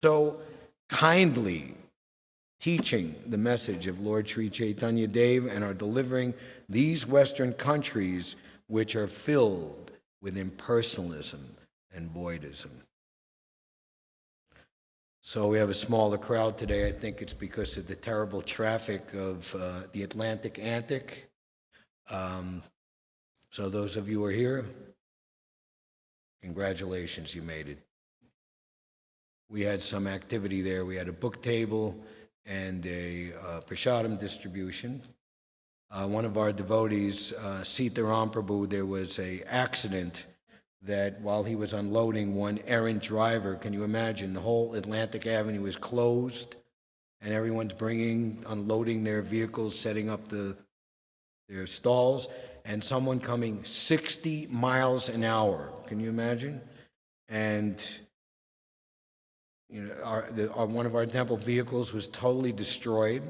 so kindly teaching the message of Lord Sri Chaitanya Dev and are delivering these Western countries which are filled with impersonalism and voidism. So we have a smaller crowd today. I think it's because of the terrible traffic of the Atlantic Antic. So those of you who are here, congratulations, you made it. We had some activity there. We had a book table and a prasadam distribution. One of our devotees, Sita Ram Prabhu, there was an accident that while he was unloading, one errant driver, can you imagine, the whole Atlantic Avenue was closed and everyone's unloading their vehicles, setting up their stalls, and someone coming 60 miles an hour. Can you imagine? And one of our temple vehicles was totally destroyed,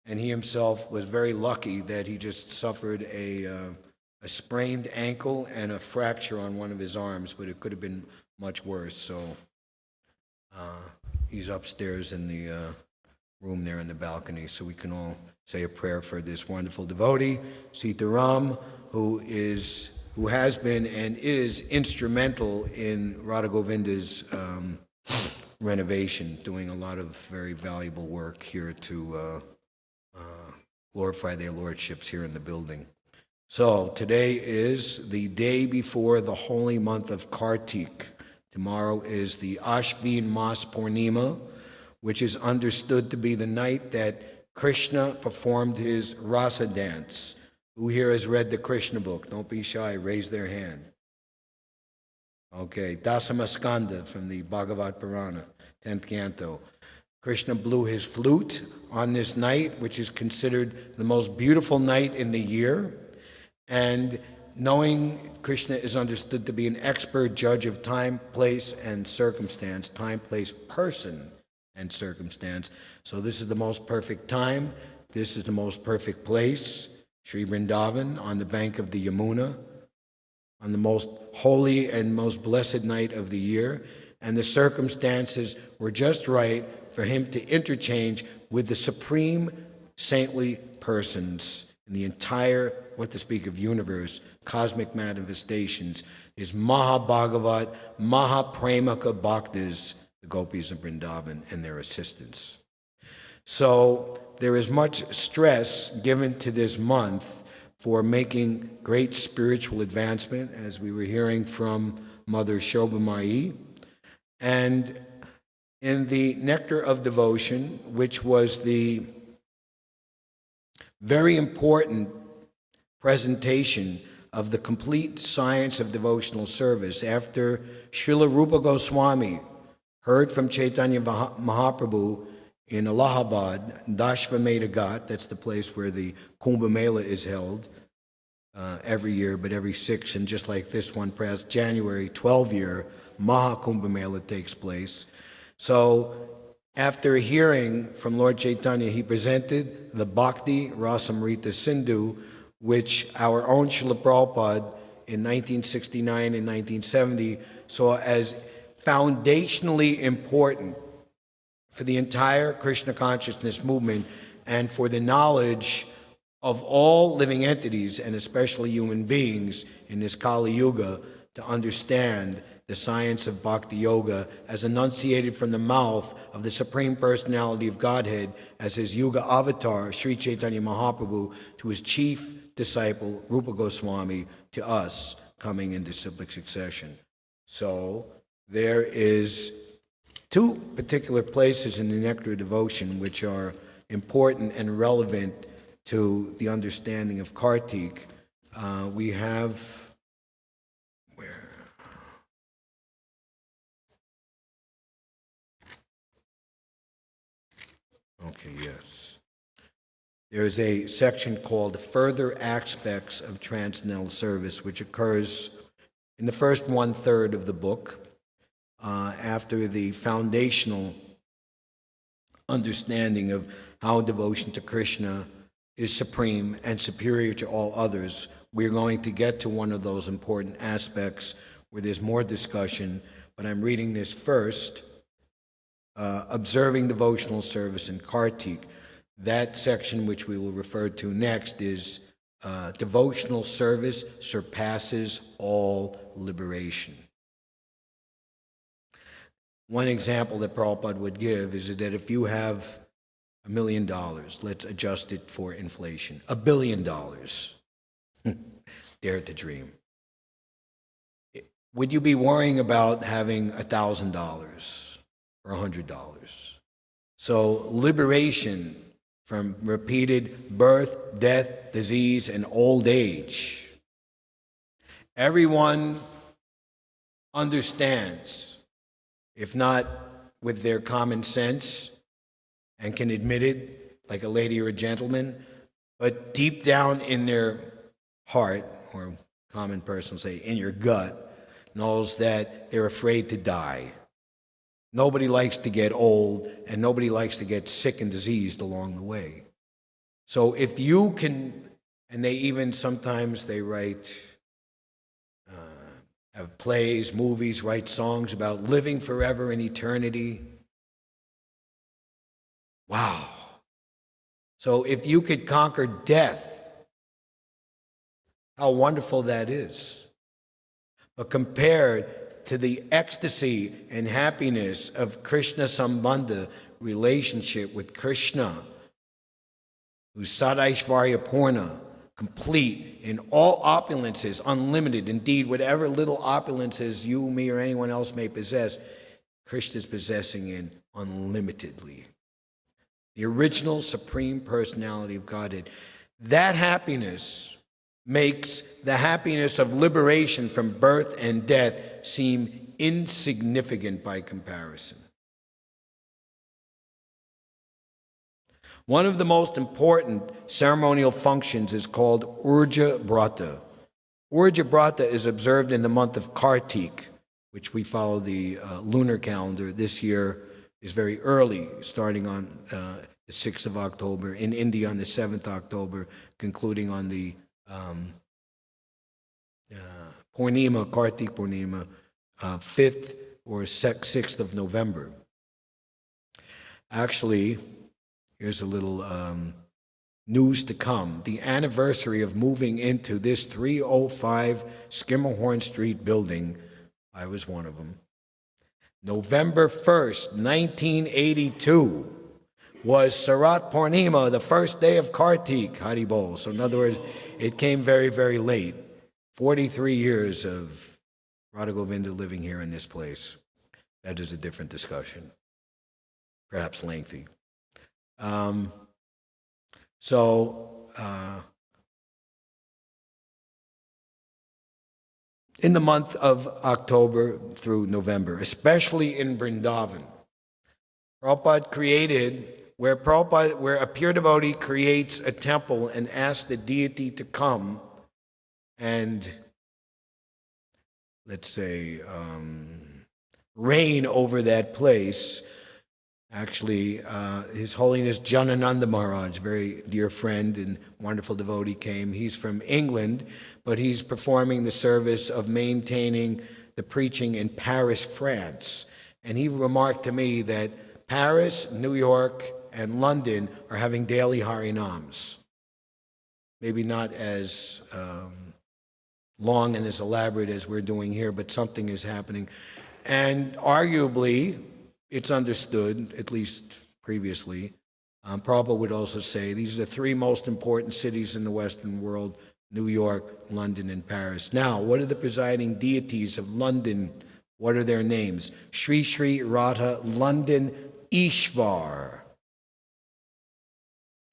and he himself was very lucky that he just suffered a sprained ankle and a fracture on one of his arms, but it could have been much worse. So he's upstairs in the room there in the balcony, so we can all say a prayer for this wonderful devotee, Sita Ram, who has been and is instrumental in Radha Govinda's renovation, doing a lot of very valuable work here to glorify their lordships here in the building. So today is the day before the holy month of Kartik. Tomorrow is the Ashvin Mas Purnima, which is understood to be the night that Krishna performed his rasa dance. Who here has read the Krishna book? Don't be shy, raise their hand. Okay, Dasamaskanda from the Bhagavad Purana, 10th canto. Krishna blew his flute on this night, which is considered the most beautiful night in the year. And knowing Krishna is understood to be an expert judge of time, place, and circumstance, time, place, person, and circumstance. So this is the most perfect time. This is the most perfect place. Sri Vrindavan on the bank of the Yamuna, on the most holy and most blessed night of the year. And the circumstances were just right for him to interchange with the supreme saintly persons in the entire, what to speak of, universe, cosmic manifestations, is Mahabhagavat, Mahapremaka Bhaktas, the gopis of Vrindavan, and their assistants. So there is much stress given to this month for making great spiritual advancement, as we were hearing from Mother Shobhamayi. And in the Nectar of Devotion, which was the very important presentation of the complete science of devotional service, after Srila Rupa Goswami heard from Chaitanya Mahaprabhu in Allahabad, Dashvamedha Ghat, that's the place where the Kumbh Mela is held every year, but every 6, and just like this one, past January 12 year, Maha Kumbh Mela takes place. So after hearing from Lord Chaitanya, he presented the Bhakti Rasamrita Sindhu, which our own Srila Prabhupada in 1969 and 1970 saw as foundationally important for the entire Krishna consciousness movement and for the knowledge of all living entities, and especially human beings in this Kali Yuga, to understand the science of Bhakti Yoga as enunciated from the mouth of the Supreme Personality of Godhead as his Yuga avatar, Sri Chaitanya Mahaprabhu, to his chief disciple, Rupa Goswami, to us, coming in disciplic succession. So there is 2 particular places in the Nectar Devotion which are important and relevant to the understanding of Kartik. We have, where? Okay, yes. There's a section called Further Aspects of Transcendental Service, which occurs in the first 1/3 of the book, after the foundational understanding of how devotion to Krishna is supreme and superior to all others. We're going to get to one of those important aspects where there's more discussion, but I'm reading this first observing devotional service in Kartik. That section, which we will refer to next, is devotional service surpasses all liberation. One example that Prabhupada would give is that if you have $1 million, let's adjust it for inflation, $1 billion, dare to dream. Would you be worrying about having $1,000 or $100? So liberation from repeated birth, death, disease, and old age. Everyone understands, if not with their common sense, and can admit it like a lady or a gentleman, but deep down in their heart, or common person say in your gut, knows that they're afraid to die. Nobody likes to get old, and nobody likes to get sick and diseased along the way. So if you can, and they even sometimes they write, have plays, movies, write songs about living forever in eternity. Wow. So if you could conquer death, how wonderful that is. But compared to the ecstasy and happiness of Krishna Sambandha relationship with Krishna, who's Sadaishvarya Purna, complete in all opulences, unlimited. Indeed, whatever little opulences you, me, or anyone else may possess, Krishna is possessing in unlimitedly. The original Supreme Personality of Godhead. That happiness makes the happiness of liberation from birth and death seem insignificant by comparison. One of the most important ceremonial functions is called Urja Brata. Urja Brata is observed in the month of Kartik, which we follow the lunar calendar. This year is very early, starting on the 6th of October, in India on the 7th October, concluding on the Purnima, Kartik Purnima, 5th or 6th of November. Actually, here's a little news to come. The anniversary of moving into this 305 Skimmerhorn Street building, I was one of them, November 1st, 1982, was Sarat Purnima, the first day of Kartik, Hari Bol. So in other words, it came very, very late. 43 years of Radha Govinda living here in this place. That is a different discussion, perhaps lengthy. In the month of October through November, especially in Vrindavan, Prabhupada created, where a pure devotee creates a temple and asks the deity to come and, let's say, reign over that place. Actually, His Holiness Janananda Maharaj, very dear friend and wonderful devotee, came. He's from England, but he's performing the service of maintaining the preaching in Paris, France. And he remarked to me that Paris, New York, and London are having daily Harinams. Maybe not as long and as elaborate as we're doing here, but something is happening. And arguably, it's understood, at least previously, Prabhupada would also say, these are the three most important cities in the Western world, New York, London, and Paris. Now, what are the presiding deities of London? What are their names? Sri Sri Radha London Ishvar,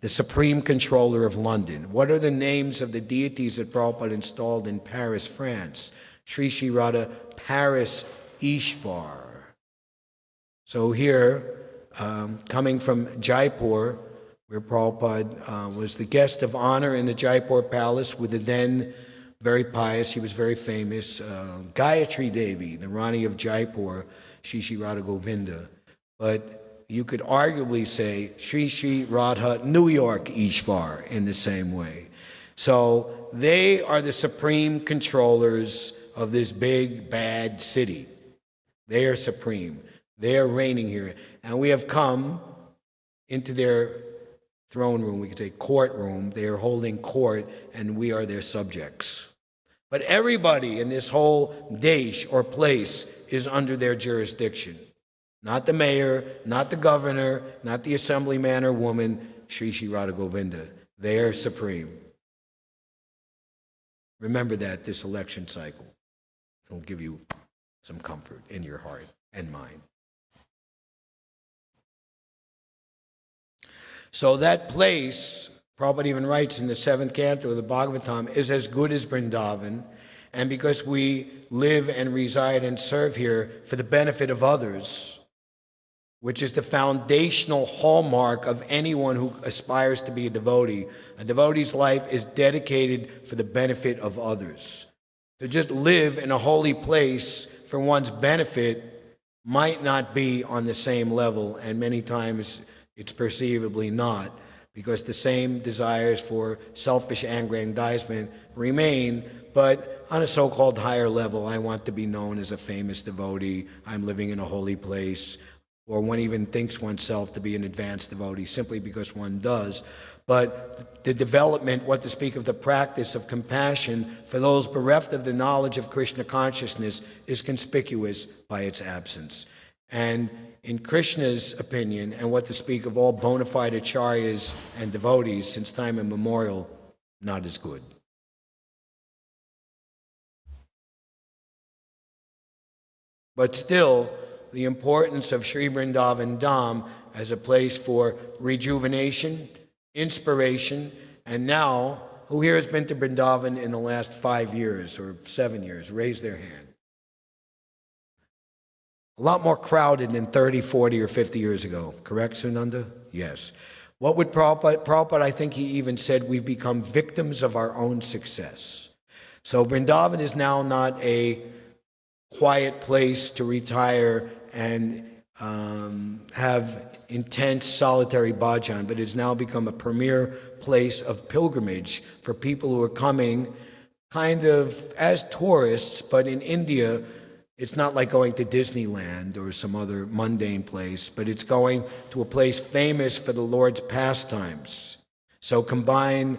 the Supreme Controller of London. What are the names of the deities that Prabhupada installed in Paris, France? Sri Sri Radha Paris Ishvar. So here, coming from Jaipur, where Prabhupada was the guest of honor in the Jaipur Palace with the then very pious, he was very famous, Gayatri Devi, the Rani of Jaipur, Sri Sri Radha Govinda. But you could arguably say Sri Sri Radha New York Ishvar in the same way. So they are the supreme controllers of this big, bad city. They are supreme. They are reigning here. And we have come into their throne room, we could say courtroom. They are holding court, and we are their subjects. But everybody in this whole desh or place is under their jurisdiction. Not the mayor, not the governor, not the assemblyman or woman, Sri Sri Radha Govinda. They are supreme. Remember that this election cycle. It'll give you some comfort in your heart and mind. So that place, Prabhupada even writes in the 7th canto of the Bhagavatam, is as good as Vrindavan. And because we live and reside and serve here for the benefit of others, which is the foundational hallmark of anyone who aspires to be a devotee's life is dedicated for the benefit of others. To just live in a holy place for one's benefit might not be on the same level, and many times it's perceivably not, because the same desires for selfish aggrandizement remain, but on a so-called higher level. I want to be known as a famous devotee. I'm living in a holy place. Or one even thinks oneself to be an advanced devotee simply because one does. But the development, what to speak of the practice of compassion for those bereft of the knowledge of Krishna consciousness, is conspicuous by its absence. And in Krishna's opinion, and what to speak of all bona fide acharyas and devotees since time immemorial, not as good. But still, the importance of Sri Vrindavan Dham as a place for rejuvenation, inspiration, and now, who here has been to Vrindavan in the last 5 years or 7 years? Raise their hand. A lot more crowded than 30, 40, or 50 years ago. Correct, Sunanda? Yes. What would Prabhupada, I think he even said, we've become victims of our own success. So Vrindavan is now not a quiet place to retire and have intense solitary bhajan, but it's now become a premier place of pilgrimage for people who are coming kind of as tourists, but in India, it's not like going to Disneyland or some other mundane place, but it's going to a place famous for the Lord's pastimes. So combine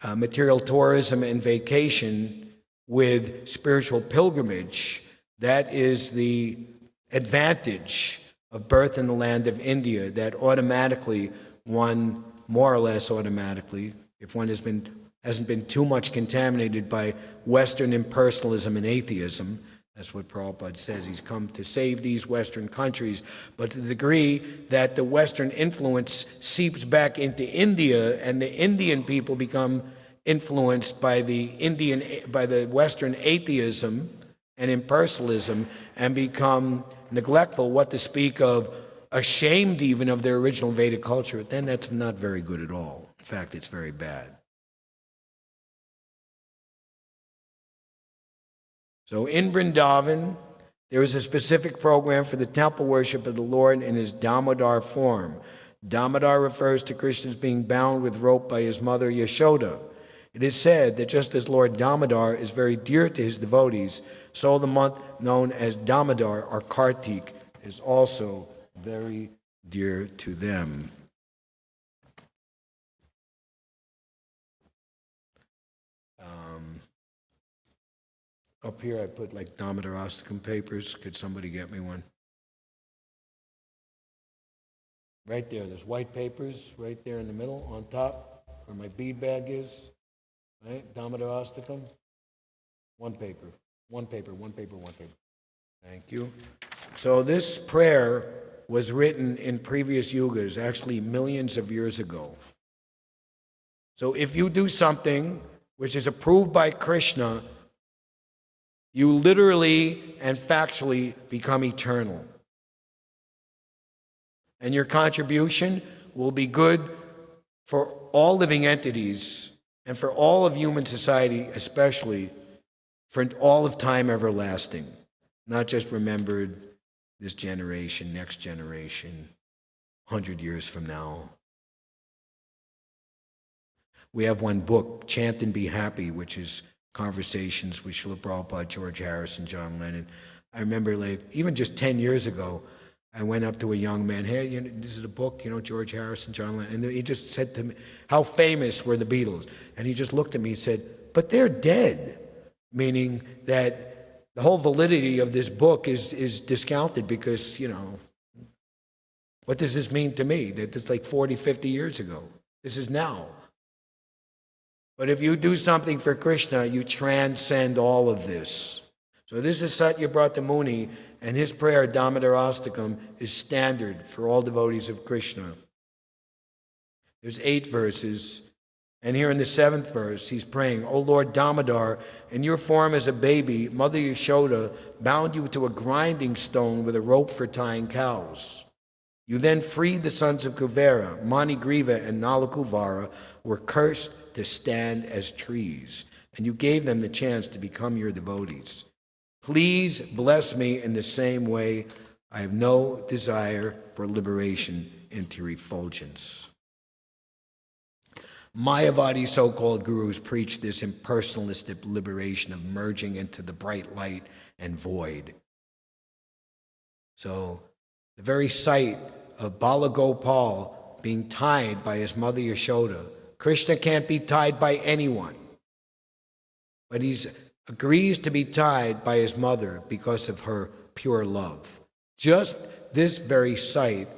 material tourism and vacation with spiritual pilgrimage. That is the advantage of birth in the land of India, that automatically one, more or less automatically, if one hasn't been too much contaminated by Western impersonalism and atheism, that's what Prabhupada says. He's come to save these Western countries. But to the degree that the Western influence seeps back into India and the Indian people become influenced by the Western atheism and impersonalism and become neglectful, what to speak of, ashamed even of their original Vedic culture, then that's not very good at all. In fact, it's very bad. So in Vrindavan, there is a specific program for the temple worship of the Lord in his Damodar form. Damodar refers to Krishna's being bound with rope by his mother Yashoda. It is said that just as Lord Damodar is very dear to his devotees, so the month known as Damodar or Kartik is also very dear to them. Up here I put like Damodarastakam papers. Could somebody get me one? Right there, there's white papers right there in the middle on top where my bead bag is. Right? Damodarastakam. One paper. Thank you. So this prayer was written in previous yugas, actually millions of years ago. So if you do something which is approved by Krishna, you literally and factually become eternal. And your contribution will be good for all living entities and for all of human society, especially for all of time everlasting, not just remembered this generation, next generation, 100 years from now. We have one book, Chant and Be Happy, which is conversations with Srila Prabhupada, George Harrison, John Lennon. I remember even just 10 years ago, I went up to a young man, hey, this is a book, George Harrison, John Lennon. And he just said to me, how famous were the Beatles? And he just looked at me and said, but they're dead. Meaning that the whole validity of this book is discounted because, what does this mean to me? That it's like 40, 50 years ago. This is now. But if you do something for Krishna, you transcend all of this. So this is Satyabhrata Muni, and his prayer, Damodarastakam, is standard for all devotees of Krishna. There's 8 verses, and here in the 7th verse, he's praying, O Lord Damodar, in your form as a baby, Mother Yashoda bound you to a grinding stone with a rope for tying cows. You then freed the sons of Kuvera, Manigriva and Nalakuvara, who were cursed to stand as trees, and you gave them the chance to become your devotees. Please bless me in the same way. I have no desire for liberation into refulgence. Mayavadi so-called gurus preach this impersonalistic liberation of merging into the bright light and void. So the very sight of Bala Gopal being tied by his mother Yashoda, Krishna can't be tied by anyone, but he agrees to be tied by his mother because of her pure love. Just this very sight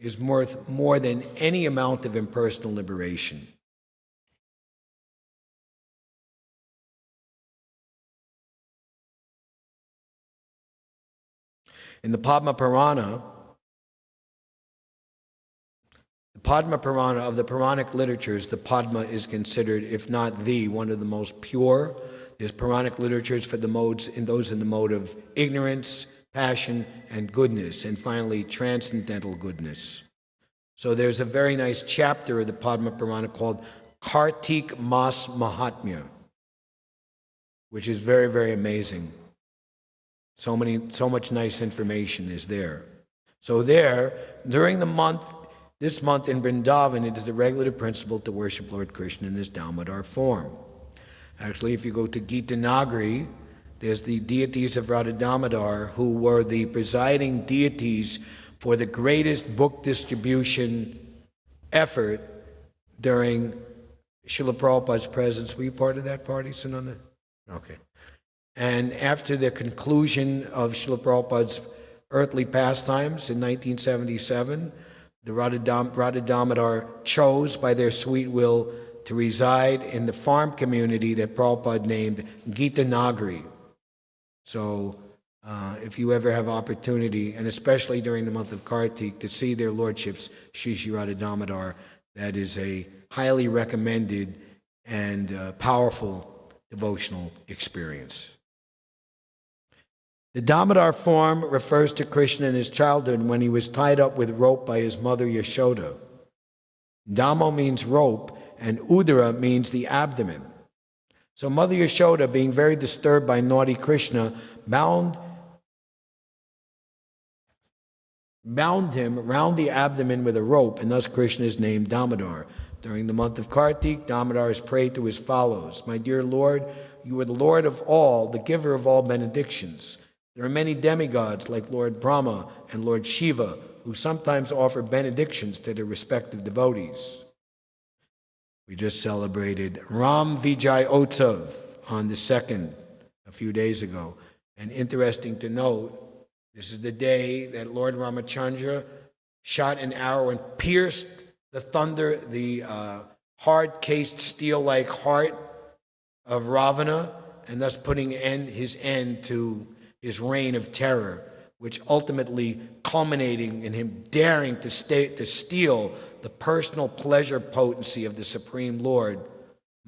is worth more than any amount of impersonal liberation. In the Padma Purana of the Puranic literatures, the Padma is considered, if not the, one of the most pure. There's Puranic literatures for the modes, in the mode of ignorance, passion, and goodness, and finally transcendental goodness. So there's a very nice chapter of the Padma Purana called Kartik Mas Mahatmya, which is very, very amazing. So much nice information is there. So there, during this month in Vrindavan, it is the regulative principle to worship Lord Krishna in his Damodar form. Actually, if you go to Gita Nagari, there's the deities of Radha Damodar, who were the presiding deities for the greatest book distribution effort during Srila Prabhupada's presence. Were you part of that party, Sunanda? Okay. And after the conclusion of Srila Prabhupada's earthly pastimes in 1977, the Radha Damodar chose by their sweet will to reside in the farm community that Prabhupada named Gita Nagari. So if you ever have opportunity, and especially during the month of Kartik, to see their lordships, Sri Sri Radha Damodar, that is a highly recommended and powerful devotional experience. The Damodar form refers to Krishna in his childhood when he was tied up with rope by his mother Yashoda. Damo means rope, and Udara means the abdomen. So Mother Yashoda, being very disturbed by naughty Krishna, bound him round the abdomen with a rope, and thus Krishna is named Damodar. During the month of Kartik, Damodar is prayed to as follows: My dear Lord, you are the Lord of all, the giver of all benedictions. There are many demigods like Lord Brahma and Lord Shiva who sometimes offer benedictions to their respective devotees. We just celebrated Ram Vijay Utsav on the 2nd, a few days ago. And interesting to note, this is the day that Lord Ramachandra shot an arrow and pierced the hard-cased steel-like heart of Ravana, and thus putting his end to his reign of terror, which ultimately culminating in him daring to steal the personal pleasure potency of the Supreme Lord,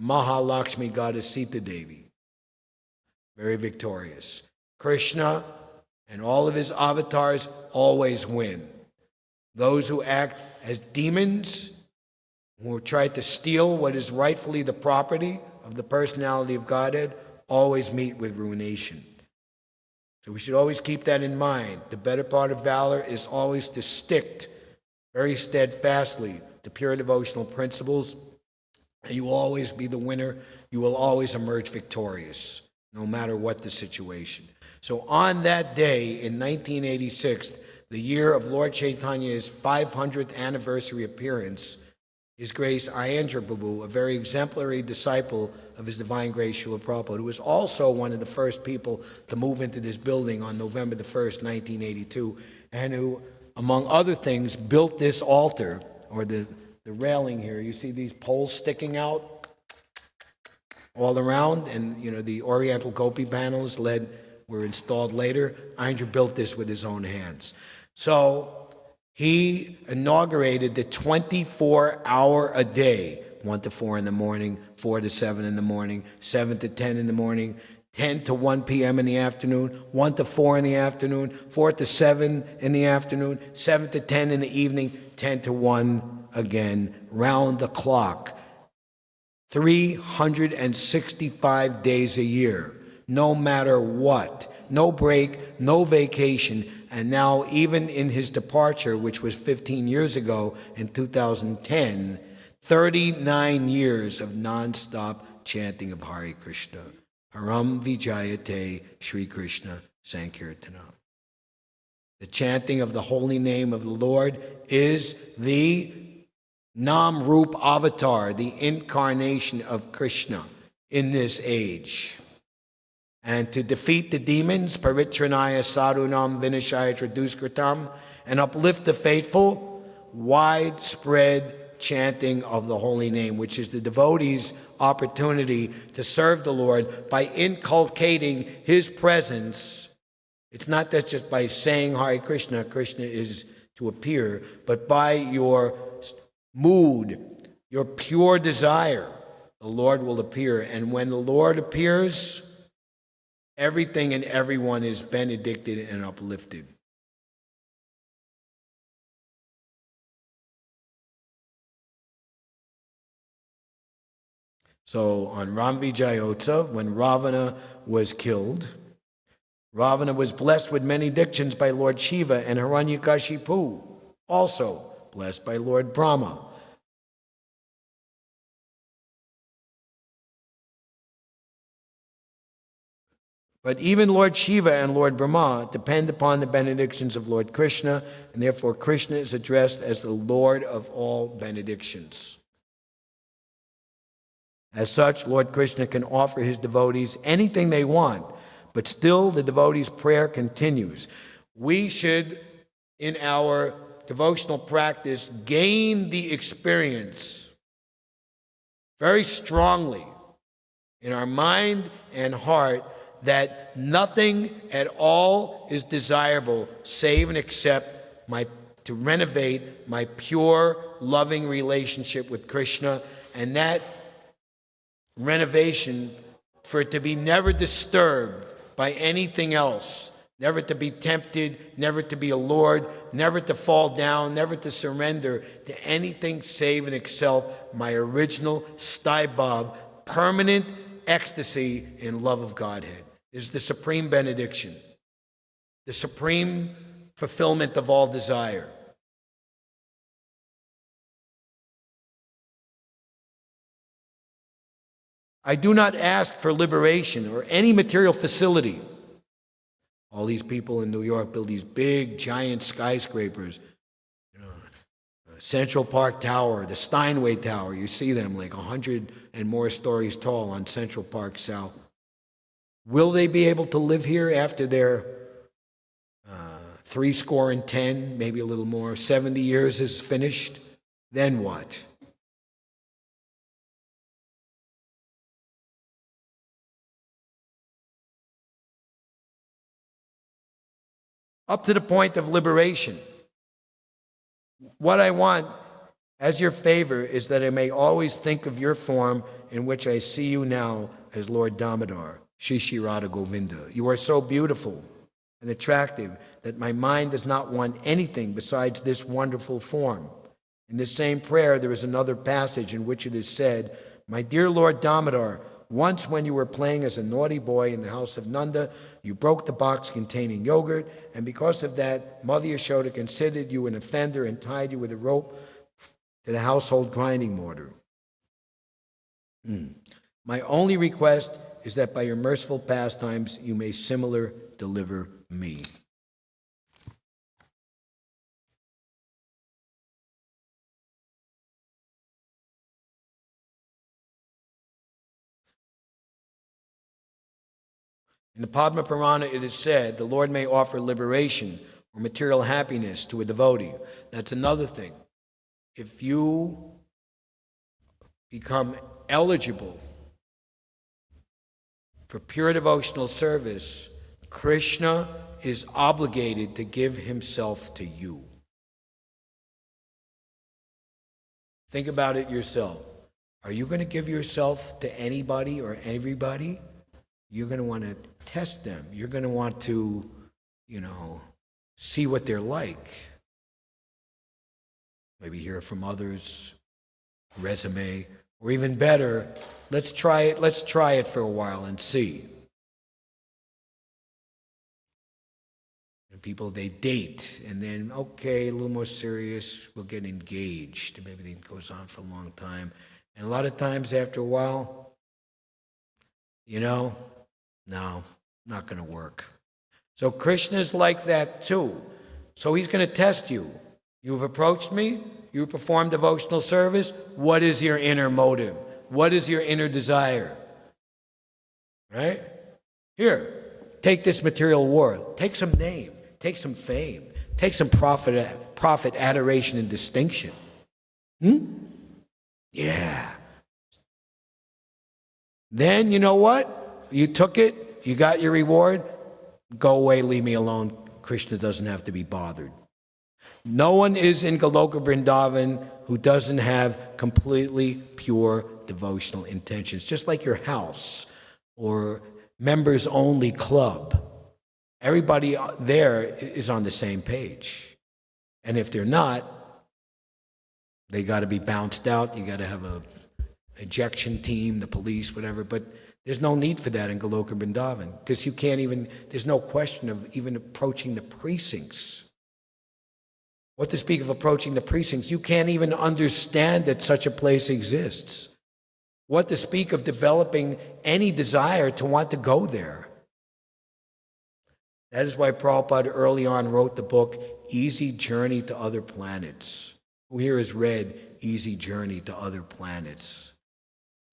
Mahalakshmi goddess Sita Devi. Very victorious. Krishna and all of his avatars always win. Those who act as demons, who try to steal what is rightfully the property of the personality of Godhead, always meet with ruination. So we should always keep that in mind. The better part of valor is always to stick very steadfastly to pure devotional principles, and you will always be the winner. You will always emerge victorious, no matter what the situation. So on that day in 1986, the year of Lord Chaitanya's 500th anniversary appearance, His Grace Ayendra Prabhu, a very exemplary disciple of His Divine Grace Srila Prabhupada, who was also one of the first people to move into this building on November the 1st, 1982, and who, among other things, built this altar, or the railing here. You see these poles sticking out all around, and the Oriental Gopi panels were installed later. Ayendra built this with his own hands. So he inaugurated the 24-hour-a-day, 1 to 4 in the morning, 4 to 7 in the morning, 7 to 10 in the morning, 10 to 1 p.m. in the afternoon, 1 to 4 in the afternoon, 4 to 7 in the afternoon, 7 to 10 in the evening, 10 to 1 again, round the clock, 365 days a year, no matter what, no break, no vacation. And now, even in his departure, which was 15 years ago in 2010, 39 years of nonstop chanting of Hare Krishna. Param Vijayate Shri Krishna Sankirtana. The chanting of the holy name of the Lord is the Nam Rup Avatar, the incarnation of Krishna in this age. And to defeat the demons, Paritranaya Sadhunam Vinashaya Traduskritam, and uplift the faithful, widespread chanting of the holy name, which is the devotees' opportunity to serve the Lord by inculcating His presence. It's not that just by saying Hare Krishna, Krishna is to appear, but by your mood, your pure desire, the Lord will appear. And when the Lord appears, everything and everyone is benedicted and uplifted. So on Ram Vijayotsav, when Ravana was killed, Ravana was blessed with many dictions by Lord Shiva, and Hiranyakashipu also blessed by Lord Brahma. But even Lord Shiva and Lord Brahma depend upon the benedictions of Lord Krishna, and therefore Krishna is addressed as the Lord of all benedictions. As such, Lord Krishna can offer his devotees anything they want, but still the devotee's prayer continues. We should, in our devotional practice, gain the experience very strongly in our mind and heart that nothing at all is desirable save and except to renovate my pure, loving relationship with Krishna, and that renovation, for it to be never disturbed by anything else, never to be tempted, never to be allured, never to fall down, never to surrender to anything save and except my original Staibhav, permanent ecstasy in love of Godhead, is the supreme benediction, the supreme fulfillment of all desire. I do not ask for liberation or any material facility. All these people in New York build these big, giant skyscrapers. Central Park Tower, the Steinway Tower, you see them like 100 and more stories tall on Central Park South. Will they be able to live here after their 70, maybe a little more, 70 years is finished? Then what? Up to the point of liberation. What I want as your favor is that I may always think of your form in which I see you now as Lord Damodar, Shri Shri Radha Govinda. You are so beautiful and attractive that my mind does not want anything besides this wonderful form. In this same prayer, there is another passage in which it is said, "My dear Lord Damodar, once when you were playing as a naughty boy in the house of Nanda, you broke the box containing yogurt, and because of that, Mother Yashoda considered you an offender and tied you with a rope to the household grinding mortar. My only request is that by your merciful pastimes, you may similar deliver me." In the Padma Purana, it is said, the Lord may offer liberation or material happiness to a devotee. That's another thing. If you become eligible for pure devotional service, Krishna is obligated to give himself to you. Think about it yourself. Are you going to give yourself to anybody or everybody? You're going to want to test them. You're going to want to, see what they're like. Maybe hear from others, resume, or even better, let's try it for a while and see. And people, they date, and then, okay, a little more serious, we'll get engaged. Maybe it goes on for a long time. And a lot of times after a while, no, not going to work. So Krishna's like that too. So he's going to test you. You've approached me, you perform devotional service. What is your inner motive? What is your inner desire? Right? Here, take this material world. Take some name. Take some fame. Take some profit, adoration, and distinction. Yeah. Then, you know what? You took it. You got your reward. Go away, leave me alone. Krishna doesn't have to be bothered. No one is in Goloka Vrindavan who doesn't have completely pure devotional intentions. Just like your house or members-only club. Everybody there is on the same page. And if they're not, they got to be bounced out. You got to have a ejection team, the police, whatever. But there's no need for that in Goloka Vrindavan because there's no question of even approaching the precincts. What to speak of approaching the precincts? You can't even understand that such a place exists. What to speak of developing any desire to want to go there? That is why Prabhupada early on wrote the book, Easy Journey to Other Planets. Who here has read Easy Journey to Other Planets?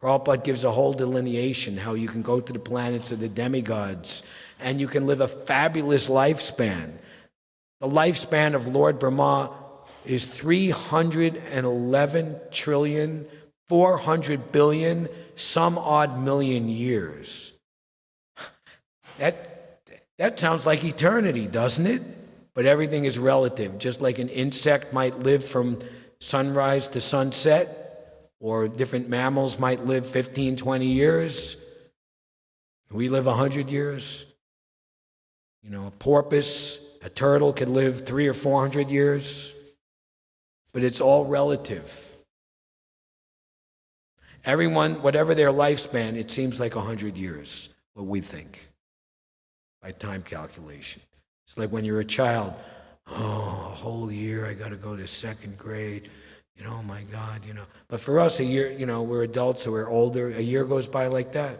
Prabhupada gives a whole delineation how you can go to the planets of the demigods and you can live a fabulous lifespan. The lifespan of Lord Brahma is 311 trillion, 400 billion, some odd million years. That sounds like eternity, doesn't it? But everything is relative. Just like an insect might live from sunrise to sunset, or different mammals might live 15, 20 years. We live 100 years. A porpoise, a turtle could live 300 or 400 years. But it's all relative. Everyone, whatever their lifespan, it seems like 100 years, what we think, by time calculation. It's like when you're a child, a whole year, I got to go to second grade. Oh my God, But for us, a year, we're adults, so we're older. A year goes by like that.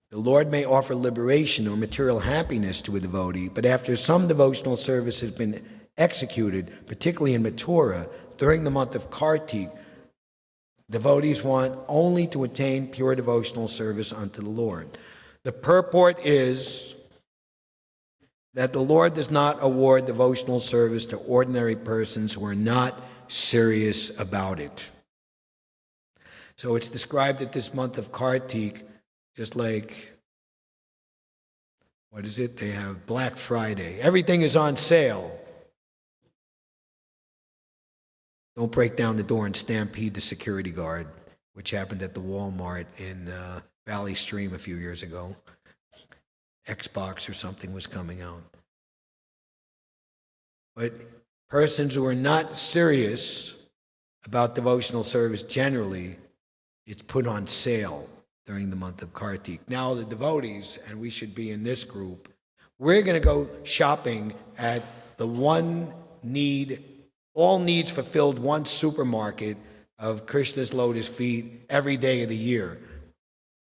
The Lord may offer liberation or material happiness to a devotee, but after some devotional service has been executed, particularly in Mathura, during the month of Kartik, devotees want only to attain pure devotional service unto the Lord. The purport is that the Lord does not award devotional service to ordinary persons who are not serious about it. So it's described that this month of Kartik, just like, what is it? They have Black Friday. Everything is on sale. Don't break down the door and stampede the security guard, which happened at the Walmart in Valley Stream a few years ago. Xbox or something was coming out. But persons who are not serious about devotional service generally, it's put on sale during the month of Kartik. Now the devotees, and we should be in this group, we're going to go shopping at the all needs fulfilled one supermarket of Krishna's lotus feet every day of the year.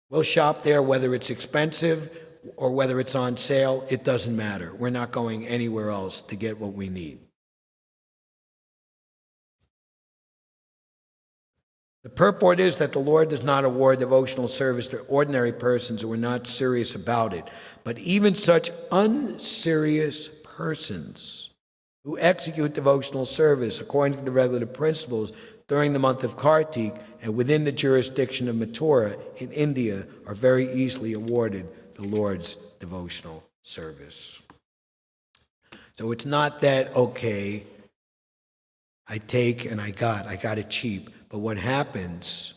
We'll shop there whether it's expensive or whether it's on sale. It doesn't matter. We're not going anywhere else to get what we need. The purport is that the Lord does not award devotional service to ordinary persons who are not serious about it, but even such unserious persons who execute devotional service according to the regulative principles during the month of Kartik and within the jurisdiction of Mathura in India are very easily awarded the Lord's devotional service. So it's not that, okay, I take and I got it cheap. But what happens,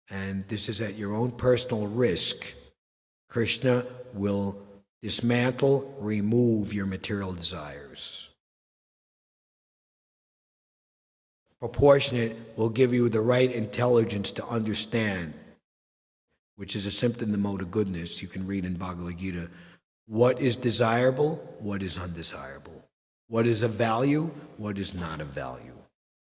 and this is at your own personal risk, Krishna will dismantle, remove your material desires. Proportionate will give you the right intelligence to understand, which is a symptom of the mode of goodness. You can read in Bhagavad Gita, what is desirable, what is undesirable, what is of value, what is not of value.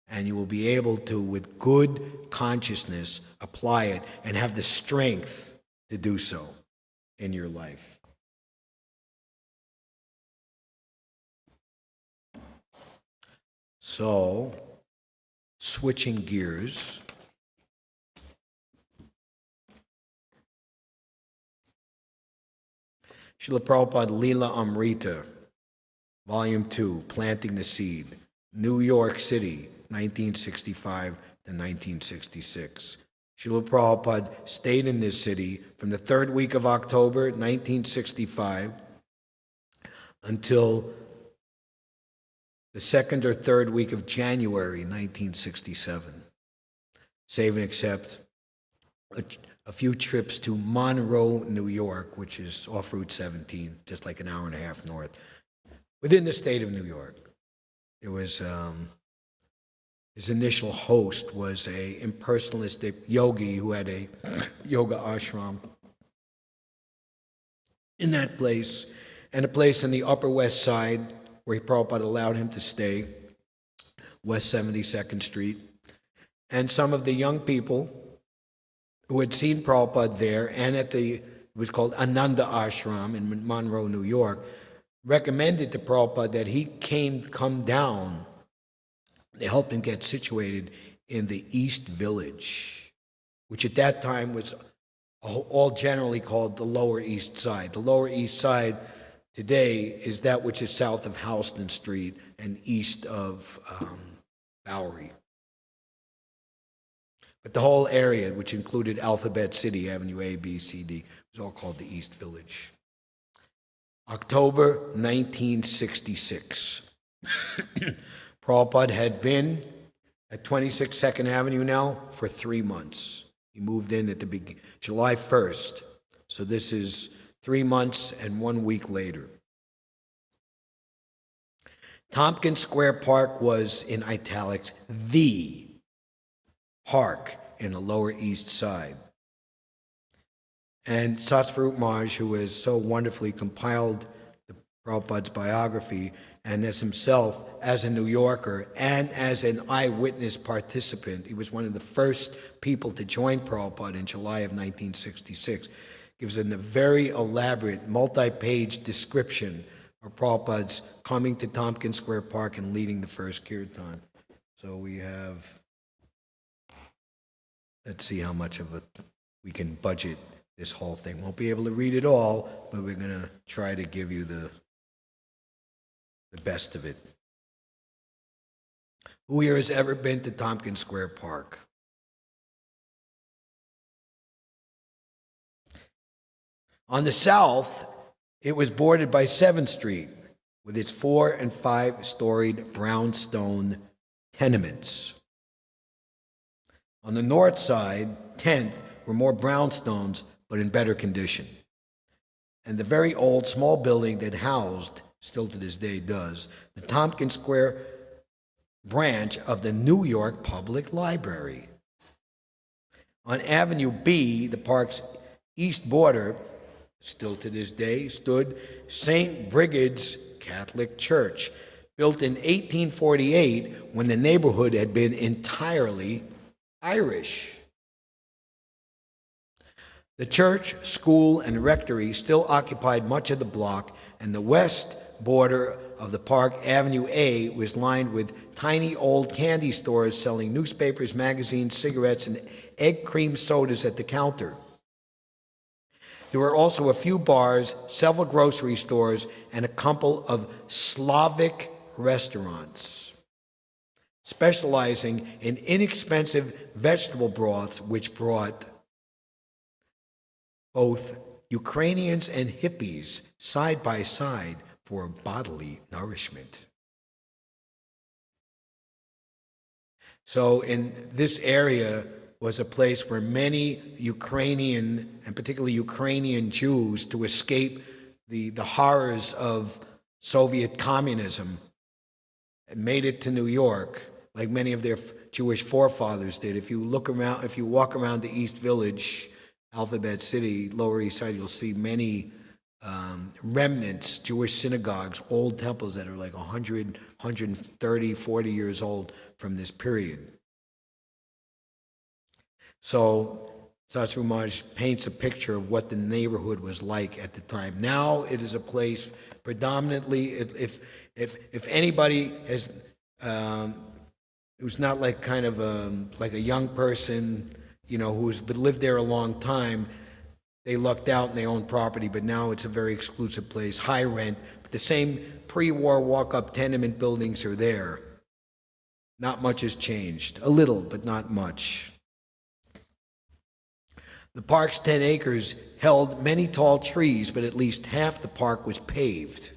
And you will be able to, with good consciousness, apply it and have the strength to do so in your life. So, switching gears, Srila Prabhupada Leela Amrita, Volume 2, Planting the Seed, New York City, 1965 to 1966. Srila Prabhupada stayed in this city from the third week of October, 1965, until the second or third week of January, 1967. Save and except a few trips to Monroe, New York, which is off Route 17, just like an hour and a half north, within the state of New York. It was, his initial host was a impersonalistic yogi who had a yoga ashram in that place, and a place on the Upper West Side where Prabhupada allowed him to stay, West 72nd Street. And some of the young people who had seen Prabhupada there and at it was called Ananda Ashram in Monroe, New York, recommended to Prabhupada that he come down. They helped him get situated in the East Village, which at that time was all generally called the Lower East Side. The Lower East Side today is that which is south of Houston Street and east of Bowery. But the whole area, which included Alphabet City, Avenue A, B, C, D, was all called the East Village. October 1966. Prabhupada had been at 26 2nd Avenue now for 3 months. He moved in at July 1st. So this is 3 months and 1 week later. Tompkins Square Park was, in italics, the park in the Lower East Side. And Satsvarup Maharaj, who has so wonderfully compiled the Prabhupada's biography, and as himself, as a New Yorker, and as an eyewitness participant, he was one of the first people to join Prabhupada in July of 1966, gives him a very elaborate, multi-page description of Prabhupada's coming to Tompkins Square Park and leading the first kirtan. So we have, let's see how much of it we can budget this whole thing. Won't be able to read it all, but we're going to try to give you the best of it. Who here has ever been to Tompkins Square Park? On the south, it was bordered by 7th Street with its 4 and 5 storied brownstone tenements. On the north side, 10th, were more brownstones, but in better condition. And the very old small building that housed, still to this day does, the Tompkins Square branch of the New York Public Library. On Avenue B, the park's east border, still to this day, stood St. Brigid's Catholic Church, built in 1848 when the neighborhood had been entirely Irish. The church, school, and rectory still occupied much of the block, and the west border of the park, Avenue A, was lined with tiny old candy stores selling newspapers, magazines, cigarettes, and egg cream sodas at the counter. There were also a few bars, several grocery stores, and a couple of Slavic restaurants, specializing in inexpensive vegetable broths, which brought both Ukrainians and hippies side by side for bodily nourishment. So in this area was a place where many Ukrainian, and particularly Ukrainian Jews, to escape the horrors of Soviet communism, made it to New York, like many of their Jewish forefathers did. If you look around, if you walk around the East Village, Alphabet City, Lower East Side, you'll see many remnants, Jewish synagogues, old temples that are like 100, 130, 40 years old from this period. So Satsumaj paints a picture of what the neighborhood was like at the time. Now it is a place predominantly, if anybody has, who's not like kind of like a young person, you know, who's been lived there a long time, they lucked out and they own property, but now it's a very exclusive place, high rent. But the same pre-war walk-up tenement buildings are there. Not much has changed. A little, but not much. The park's 10 acres held many tall trees, but at least half the park was paved.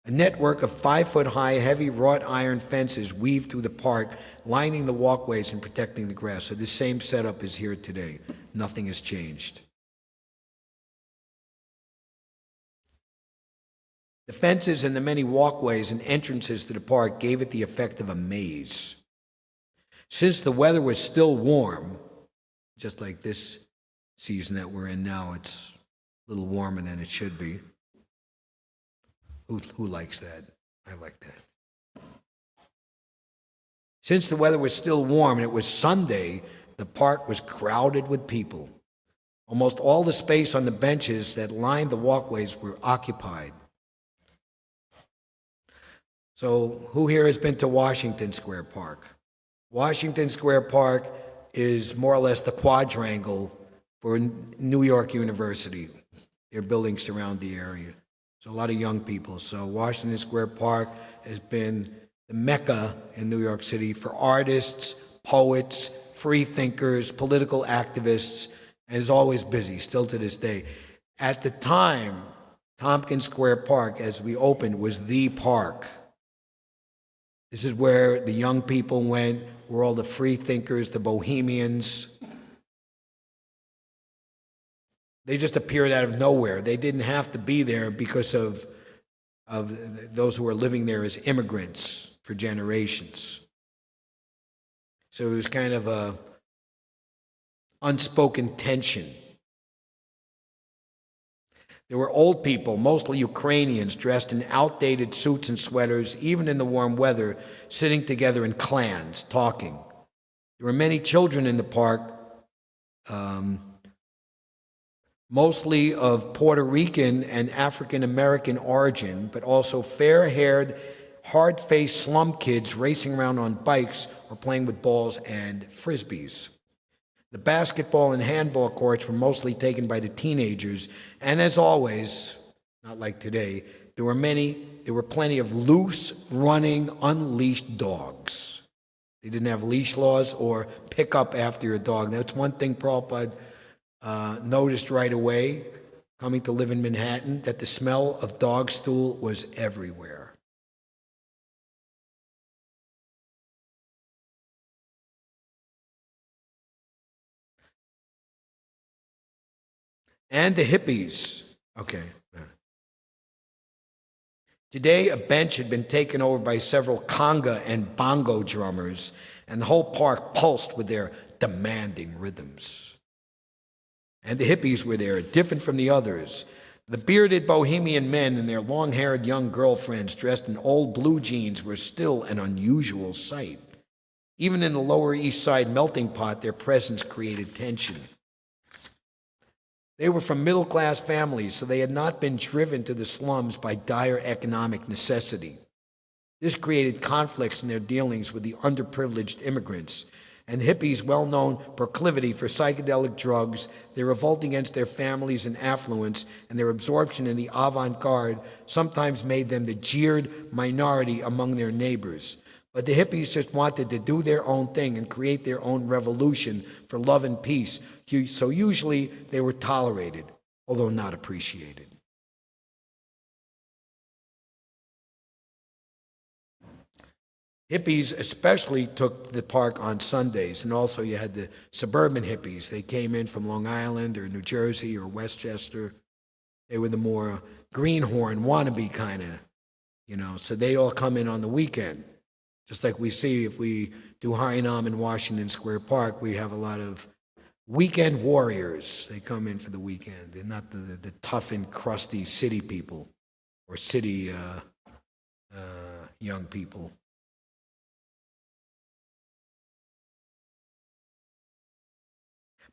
A network of 5-foot-high, heavy wrought iron fences weaved through the park, lining the walkways and protecting the grass. So the same setup is here today. Nothing has changed. The fences and the many walkways and entrances to the park gave it the effect of a maze. Since the weather was still warm, just like this season that we're in now, it's a little warmer than it should be. Who likes that? I like that. Since the weather was still warm and it was Sunday, the park was crowded with people. Almost all the space on the benches that lined the walkways were occupied. So who here has been to Washington Square Park? Washington Square Park is more or less the quadrangle for New York University. Their buildings surround the area. So a lot of young people. So Washington Square Park has been the Mecca in New York City for artists, poets, free thinkers, political activists, and is always busy, still to this day. At the time, Tompkins Square Park, as we opened, was the park. This is where the young people went, where all the free thinkers, the bohemians. They just appeared out of nowhere. They didn't have to be there because of those who were living there as immigrants for generations. So it was kind of a unspoken tension. There were old people, mostly Ukrainians, dressed in outdated suits and sweaters, even in the warm weather, sitting together in clans, talking. There were many children in the park, mostly of Puerto Rican and African American origin, but also fair-haired, hard-faced slum kids racing around on bikes or playing with balls and frisbees. The basketball and handball courts were mostly taken by the teenagers, and as always, not like today, there were plenty of loose, running, unleashed dogs. They didn't have leash laws or pick up after your dog. That's one thing Prabhupada noticed right away, coming to live in Manhattan, that the smell of dog stool was everywhere. And the hippies. Okay. Today, a bench had been taken over by several conga and bongo drummers, and the whole park pulsed with their demanding rhythms. And the hippies were there, different from the others. The bearded bohemian men and their long-haired young girlfriends dressed in old blue jeans were still an unusual sight. Even in the Lower East Side melting pot, their presence created tension. They were from middle-class families, so they had not been driven to the slums by dire economic necessity. This created conflicts in their dealings with the underprivileged immigrants, and hippies' well-known proclivity for psychedelic drugs, their revolt against their families and affluence, and their absorption in the avant-garde sometimes made them the jeered minority among their neighbors. But the hippies just wanted to do their own thing and create their own revolution for love and peace, so usually they were tolerated, although not appreciated. Hippies especially took the park on Sundays, and also you had the suburban hippies. They came in from Long Island or New Jersey or Westchester. They were the more greenhorn wannabe kind of, so they all come in on the weekend. Just like we see if we do Harinam in Washington Square Park, we have a lot of weekend warriors. They come in for the weekend. They're not the tough and crusty city people or city young people.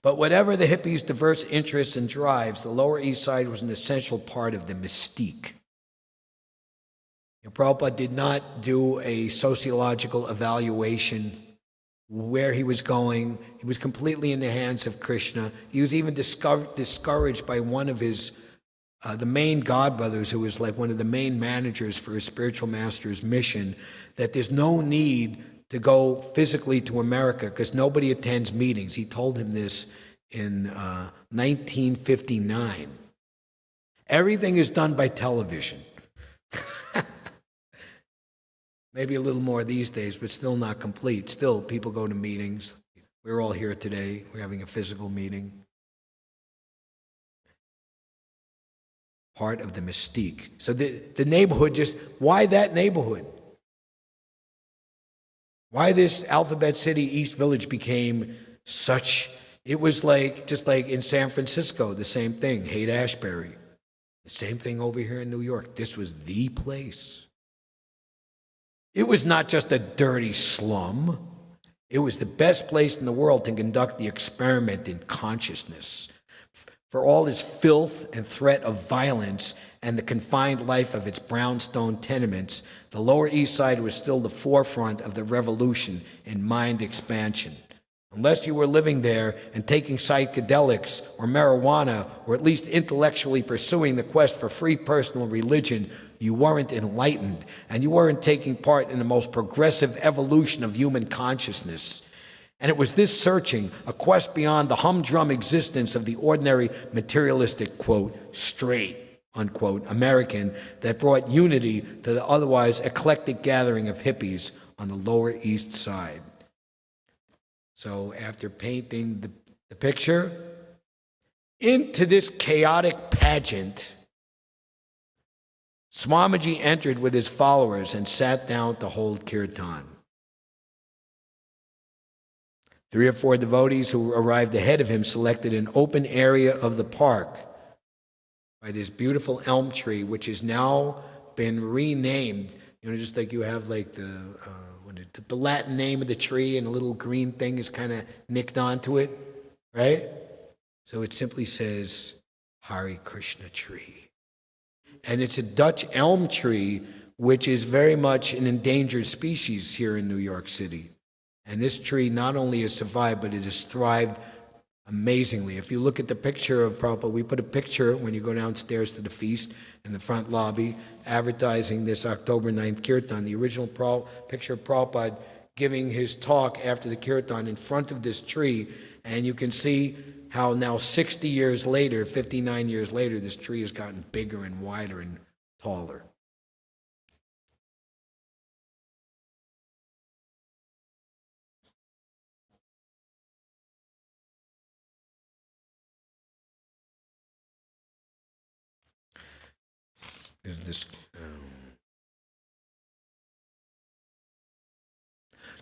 But whatever the hippies' diverse interests and drives, the Lower East Side was an essential part of the mystique. Prabhupada did not do a sociological evaluation where he was going. He was completely in the hands of Krishna. He was even discouraged by one of his, the main godbrothers, who was like one of the main managers for his spiritual master's mission, that there's no need to go physically to America because nobody attends meetings. He told him this in 1959. Everything is done by television. Maybe a little more these days, but still not complete. Still, people go to meetings. We're all here today. We're having a physical meeting. Part of the mystique. So the neighborhood why that neighborhood? Why this Alphabet City East Village became it was just like in San Francisco, the same thing, Haight-Ashbury. The same thing over here in New York. This was the place. It was not just a dirty slum. It was the best place in the world to conduct the experiment in consciousness. For all its filth and threat of violence and the confined life of its brownstone tenements, the Lower East Side was still the forefront of the revolution in mind expansion. Unless you were living there and taking psychedelics or marijuana, or at least intellectually pursuing the quest for free personal religion, you weren't enlightened, and you weren't taking part in the most progressive evolution of human consciousness. And it was this searching, a quest beyond the humdrum existence of the ordinary materialistic, quote, straight, unquote, American, that brought unity to the otherwise eclectic gathering of hippies on the Lower East Side. So after painting the picture, into this chaotic pageant, Swamiji entered with his followers and sat down to hold kirtan. 3 or 4 devotees who arrived ahead of him selected an open area of the park by this beautiful elm tree, which has now been renamed. Just like you have like the Latin name of the tree, and a little green thing is kind of nicked onto it, right? So it simply says Hare Krishna tree. And it's a Dutch elm tree, which is very much an endangered species here in New York City. And this tree not only has survived, but it has thrived amazingly. If you look at the picture of Prabhupada, we put a picture when you go downstairs to the feast in the front lobby, advertising this October 9th Kirtan, the original picture of Prabhupada giving his talk after the Kirtan in front of this tree. And you can see how now 60 years later, 59 years later, this tree has gotten bigger and wider and taller.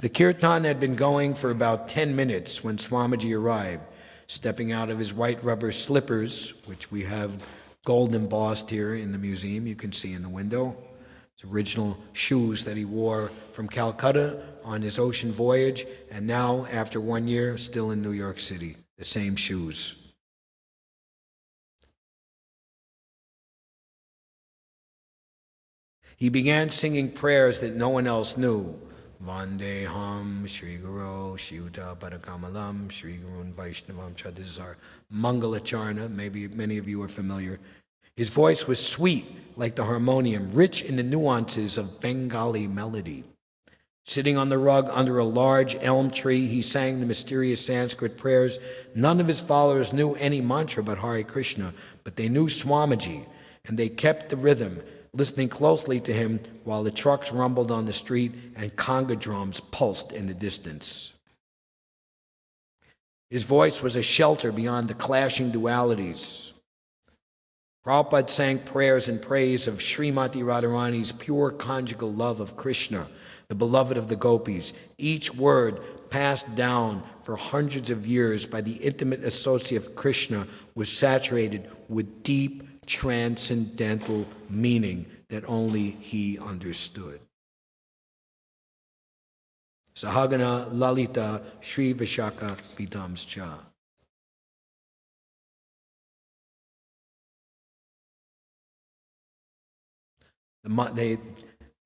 The kirtan had been going for about 10 minutes when Swamiji arrived, stepping out of his white rubber slippers, which we have gold embossed here in the museum, you can see in the window. His original shoes that he wore from Calcutta on his ocean voyage, and now, after 1 year, still in New York City, the same shoes. He began singing prayers that no one else knew. Vandeham Shri Guru Shiuta Padakamalam Shri Gurun Vaishnavam Cha. This is our Mangalacharna. Maybe many of you are familiar. His voice was sweet like the harmonium, rich in the nuances of Bengali melody. Sitting on the rug under a large elm tree, he sang the mysterious Sanskrit prayers. None of his followers knew any mantra but Hare Krishna, but they knew Swamiji, and they kept the rhythm, listening closely to him while the trucks rumbled on the street and conga drums pulsed in the distance. His voice was a shelter beyond the clashing dualities. Prabhupada sang prayers in praise of Srimati Radharani's pure conjugal love of Krishna, the beloved of the gopis, each word passed down for hundreds of years by the intimate associate of Krishna was saturated with deep transcendental meaning that only he understood. Sahagana Lalita Sri Vishaka Pitamscha.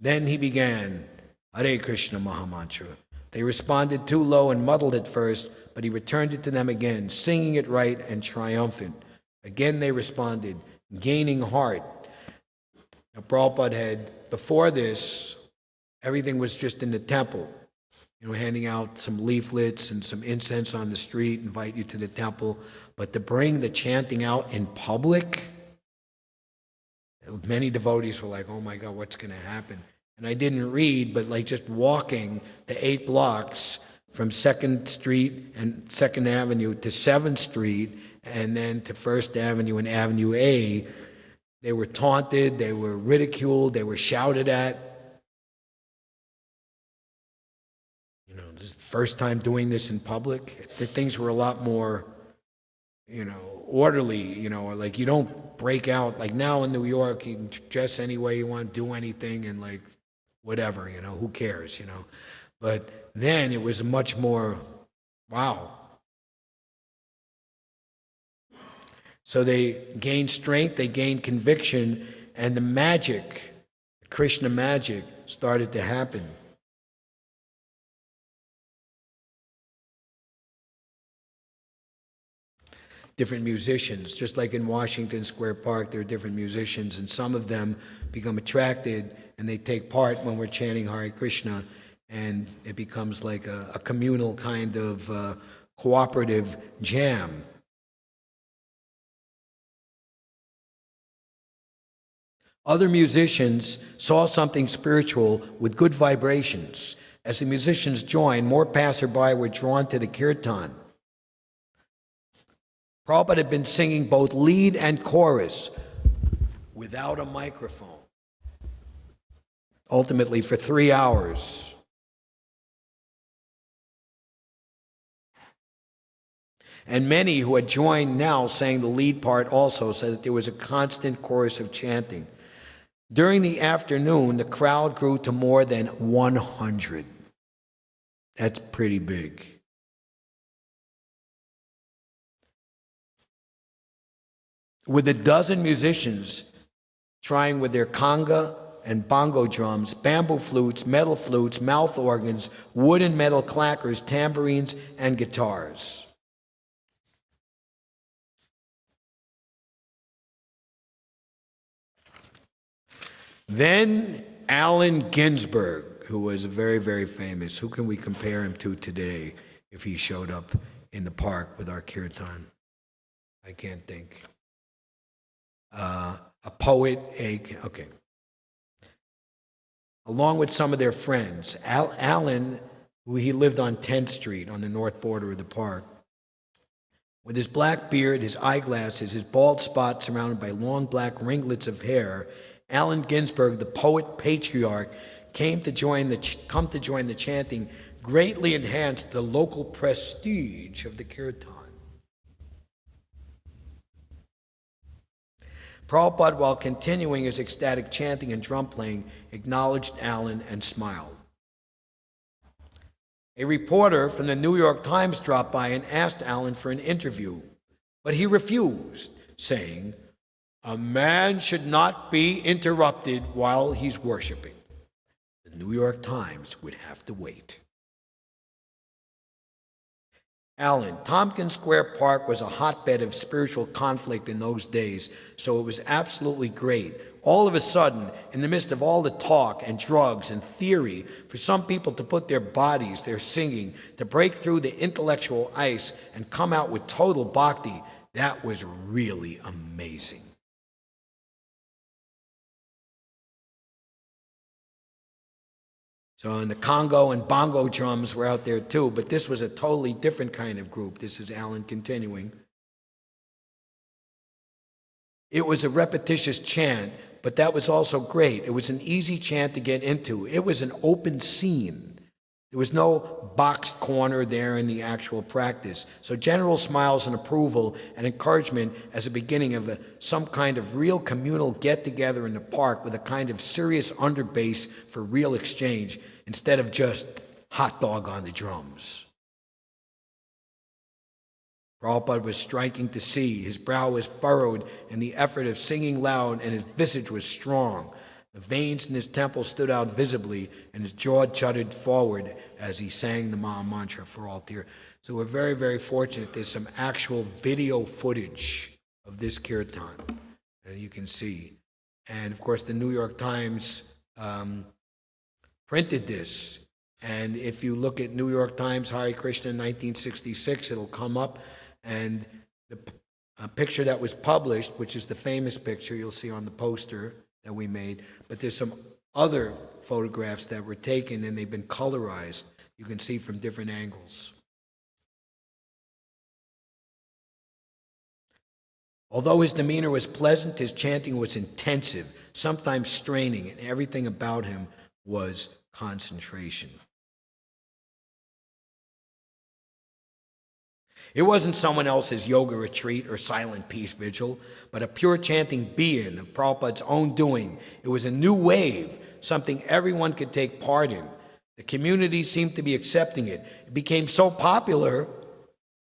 Then he began Hare Krishna Mahamantra. They responded too low and muddled at first, but he returned it to them again, singing it right and triumphant. Again they responded, gaining heart. Now Prabhupada had, before this, everything was just in the temple. Handing out some leaflets and some incense on the street, invite you to the temple. But to bring the chanting out in public, many devotees were like, oh my God, what's going to happen? And I didn't read, but like just walking the 8 blocks from 2nd Street and 2nd Avenue to 7th Street and then to 1st Avenue and Avenue A, they were taunted, they were ridiculed, they were shouted at. This is the first time doing this in public. Things were a lot more, orderly, like you don't break out. Like now in New York, you can dress any way you want, do anything, and like whatever, who cares, But then it was much more, wow. So they gained strength, they gained conviction, and the magic, Krishna magic, started to happen. Different musicians, just like in Washington Square Park, there are different musicians, and some of them become attracted and they take part when we're chanting Hare Krishna, and it becomes like a communal kind of cooperative jam. Other musicians saw something spiritual with good vibrations. As the musicians joined, more passerby were drawn to the kirtan. Prabhupada had been singing both lead and chorus without a microphone, ultimately for 3 hours. And many who had joined now sang the lead part also, so that there was a constant chorus of chanting. During the afternoon, the crowd grew to more than 100. That's pretty big. With a dozen musicians trying with their conga and bongo drums, bamboo flutes, metal flutes, mouth organs, wood and metal clackers, tambourines, and guitars. Then Allen Ginsberg, who was very, very famous. Who can we compare him to today if he showed up in the park with our kirtan? I can't think. A poet, okay. Along with some of their friends. Allen, he lived on 10th Street on the north border of the park. With his black beard, his eyeglasses, his bald spot surrounded by long black ringlets of hair, Allen Ginsberg, the poet patriarch, come to join the chanting, greatly enhanced the local prestige of the kirtan. Prabhupada, while continuing his ecstatic chanting and drum playing, acknowledged Allen and smiled. A reporter from the New York Times dropped by and asked Allen for an interview, but he refused, saying, A man should not be interrupted while he's worshiping. The New York Times would have to wait. Allen, Tompkins Square Park was a hotbed of spiritual conflict in those days, so it was absolutely great. All of a sudden, in the midst of all the talk and drugs and theory, for some people to put their bodies, their singing, to break through the intellectual ice and come out with total bhakti, that was really amazing. So and the Congo and bongo drums were out there too, but this was a totally different kind of group. This is Alan continuing. It was a repetitious chant, but that was also great. It was an easy chant to get into. It was an open scene. There was no boxed corner there in the actual practice. So general smiles and approval and encouragement as a beginning of some kind of real communal get-together in the park with a kind of serious underbass for real exchange instead of just hot dog on the drums. Prabhupada was striking to see. His brow was furrowed in the effort of singing loud, and his visage was strong. The veins in his temple stood out visibly, and his jaw jutted forward as he sang the Maha Mantra for all to hear. So we're very, very fortunate. There's some actual video footage of this kirtan, and you can see. And of course, the New York Times printed this. And if you look at New York Times Hare Krishna 1966, it'll come up. And the picture that was published, which is the famous picture you'll see on the poster that we made, but there's some other photographs that were taken and they've been colorized. You can see from different angles. Although his demeanor was pleasant, his chanting was intensive, sometimes straining, and everything about him was concentration. It wasn't someone else's yoga retreat or silent peace vigil, but a pure chanting being of Prabhupada's own doing. It was a new wave, something everyone could take part in. The community seemed to be accepting it. It became so popular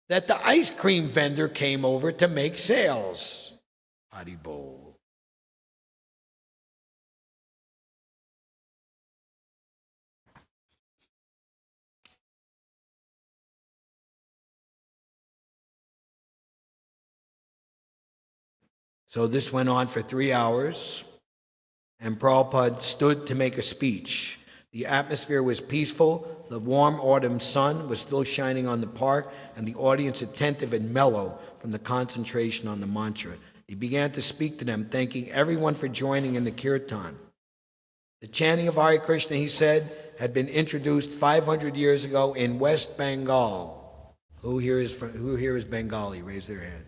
that the ice cream vendor came over to make sales. Haribol. So this went on for 3 hours, and Prabhupada stood to make a speech. The atmosphere was peaceful, the warm autumn sun was still shining on the park, and the audience attentive and mellow from the concentration on the mantra. He began to speak to them, thanking everyone for joining in the kirtan. The chanting of Hare Krishna, he said, had been introduced 500 years ago in West Bengal. Who here is Bengali? Raise their hand.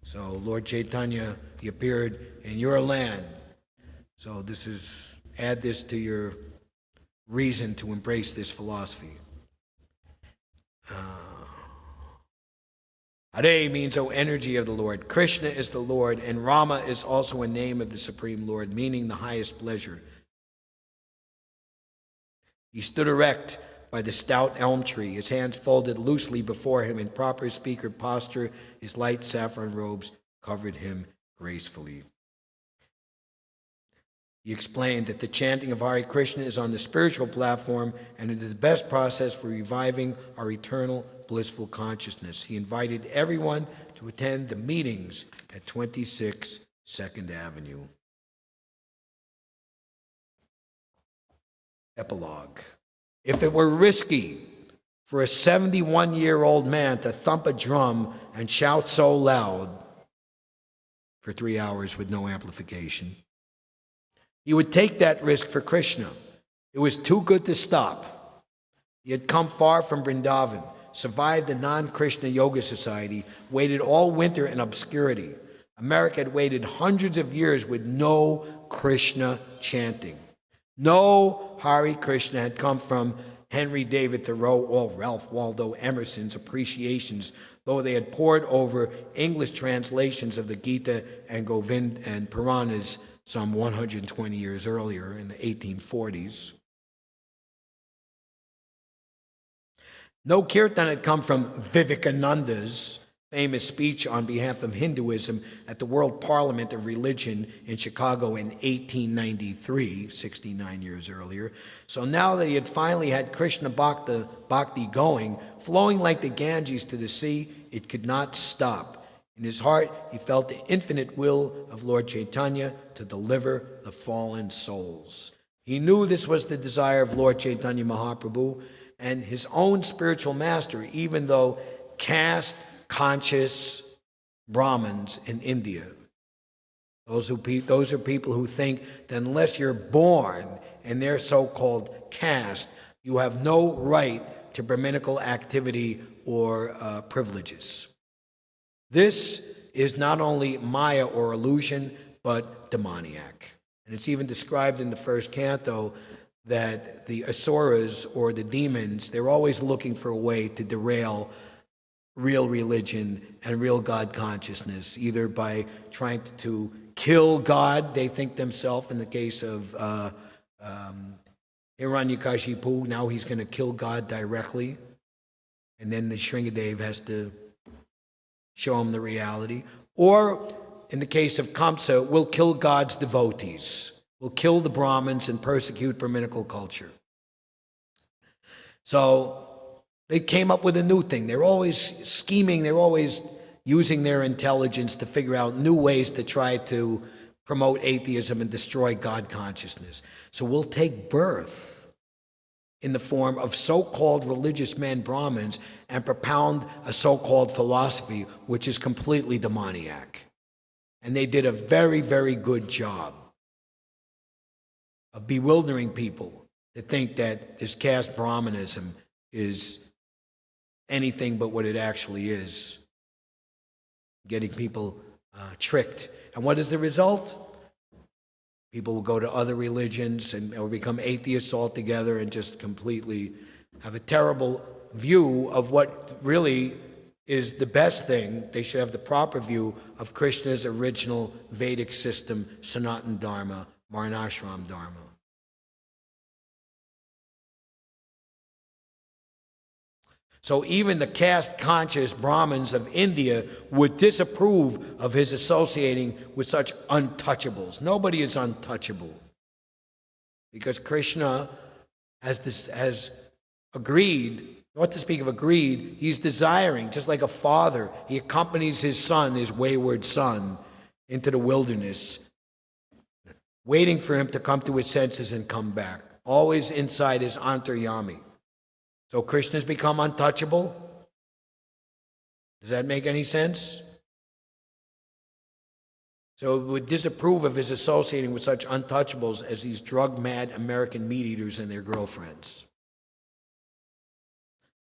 So Lord Chaitanya, he appeared in your land. So add this to your reason to embrace this philosophy. Hare means, O energy of the Lord. Krishna is the Lord, and Rama is also a name of the Supreme Lord, meaning the highest pleasure. He stood erect by the stout elm tree, his hands folded loosely before him in proper speaker posture. His light saffron robes covered him gracefully. He explained that the chanting of Hare Krishna is on the spiritual platform, and it is the best process for reviving our eternal blissful consciousness. He invited everyone to attend the meetings at 26 2nd Avenue. Epilogue. If it were risky for a 71-year-old man to thump a drum and shout so loud for 3 hours with no amplification, he would take that risk for Krishna. It was too good to stop. He had come far from Vrindavan, survived the non-Krishna Yoga Society, waited all winter in obscurity. America had waited hundreds of years with no Krishna chanting. No Hare Krishna had come from Henry David Thoreau or Ralph Waldo Emerson's appreciations, though they had pored over English translations of the Gita and Govind and Puranas some 120 years earlier in the 1840s. No kirtan had come from Vivekananda's famous speech on behalf of Hinduism at the World Parliament of Religion in Chicago in 1893, 69 years earlier. So now that he had finally had Krishna Bhakti going, flowing like the Ganges to the sea, it could not stop. In his heart, he felt the infinite will of Lord Chaitanya to deliver the fallen souls. He knew this was the desire of Lord Chaitanya Mahaprabhu and his own spiritual master, even though caste-conscious Brahmins in India, those are people who think that unless you're born in their so-called caste, you have no right to Brahminical activity or privileges. This is not only Maya or illusion, but demoniac. And it's even described in the first canto that the asuras, or the demons, they're always looking for a way to derail real religion and real God consciousness, either by trying to kill God, they think themselves, in the case of Hiranyakashipu, now he's going to kill God directly, and then the Shringadev has to show him the reality. Or, in the case of Kamsa, will kill God's devotees, will kill the Brahmins and persecute Brahminical culture. So they came up with a new thing. They're always scheming, they're always using their intelligence to figure out new ways to try to promote atheism and destroy God consciousness. So we'll take birth in the form of so-called religious men, Brahmins, and propound a so-called philosophy which is completely demoniac. And they did a very, very good job of bewildering people to think that this caste Brahmanism is anything but what it actually is, getting people tricked. And what is the result? People will go to other religions and or become atheists altogether and just completely have a terrible view of what really is the best thing. They should have the proper view of Krishna's original Vedic system, Sanatana Dharma, Varnashram Dharma. So even the caste-conscious Brahmins of India would disapprove of his associating with such untouchables. Nobody is untouchable, because Krishna has agreed, not to speak of agreed, he's desiring, just like a father, he accompanies his son, his wayward son, into the wilderness, waiting for him to come to his senses and come back, always inside his antaryami. So Krishna's become untouchable? Does that make any sense? So it would disapprove of his associating with such untouchables as these drug-mad American meat-eaters and their girlfriends.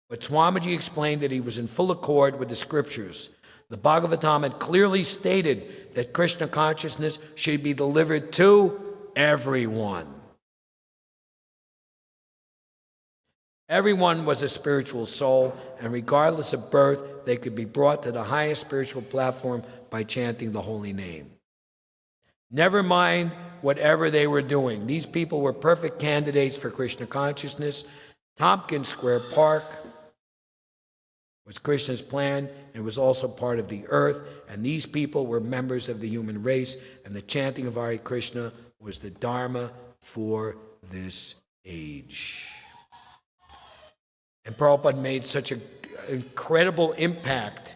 But Swamiji explained that he was in full accord with the scriptures. The Bhagavatam had clearly stated that Krishna consciousness should be delivered to everyone. Everyone was a spiritual soul, and regardless of birth, they could be brought to the highest spiritual platform by chanting the holy name. Never mind whatever they were doing. These people were perfect candidates for Krishna consciousness. Tompkins Square Park was Krishna's plan, and was also part of the earth, and these people were members of the human race, and the chanting of Hare Krishna was the Dharma for this age. And Prabhupada made such an incredible impact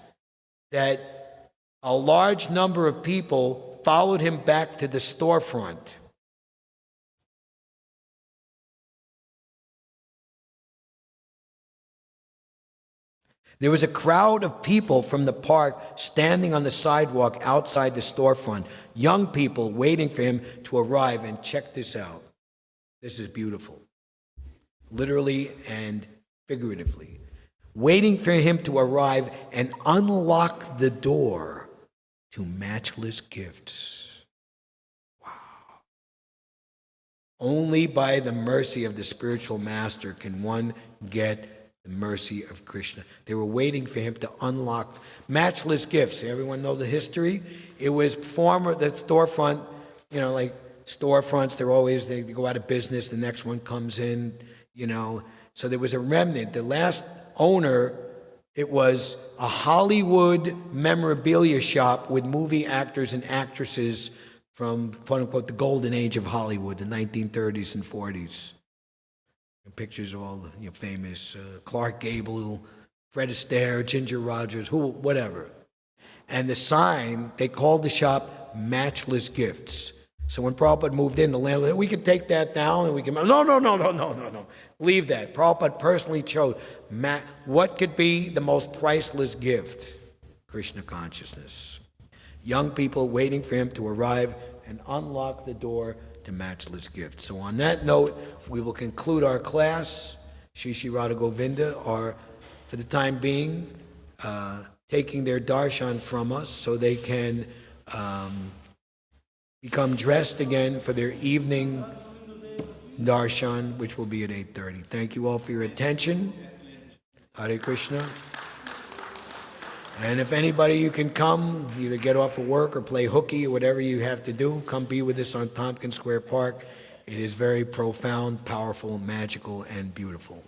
that a large number of people followed him back to the storefront. There was a crowd of people from the park standing on the sidewalk outside the storefront, young people waiting for him to arrive. And check this out. This is beautiful. Literally and figuratively. Waiting for him to arrive and unlock the door to matchless gifts. Wow. Only by the mercy of the spiritual master can one get the mercy of Krishna. They were waiting for him to unlock matchless gifts. Everyone know the history? It was the storefront, like storefronts, they go out of business, the next one comes in, So there was a remnant. The last owner It was a Hollywood memorabilia shop with movie actors and actresses from, quote unquote, the golden age of Hollywood, the 1930s and 40s. And pictures of all the famous Clark Gable, Fred Astaire, Ginger Rogers, whatever. And the sign, they called the shop Matchless Gifts. So when Prabhupada moved in, the landlord said, we could take that down and we can... No. Leave that. Prabhupada personally chose what could be the most priceless gift? Krishna consciousness. Young people waiting for him to arrive and unlock the door to matchless gifts. So on that note, we will conclude our class. Shri Shri Radha Govinda are, for the time being, taking their darshan from us so they can become dressed again for their evening darshan, which will be at 8:30. Thank you all for your attention. Hare Krishna. And if anybody you can come, either get off of work or play hooky or whatever you have to do, come be with us on Tompkins Square Park. It is very profound, powerful, magical, and beautiful.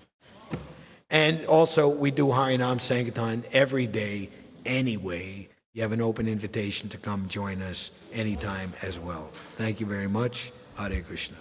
And also, we do Harinam Sankirtan every day anyway. You have an open invitation to come join us anytime as well. Thank you very much. Hare Krishna.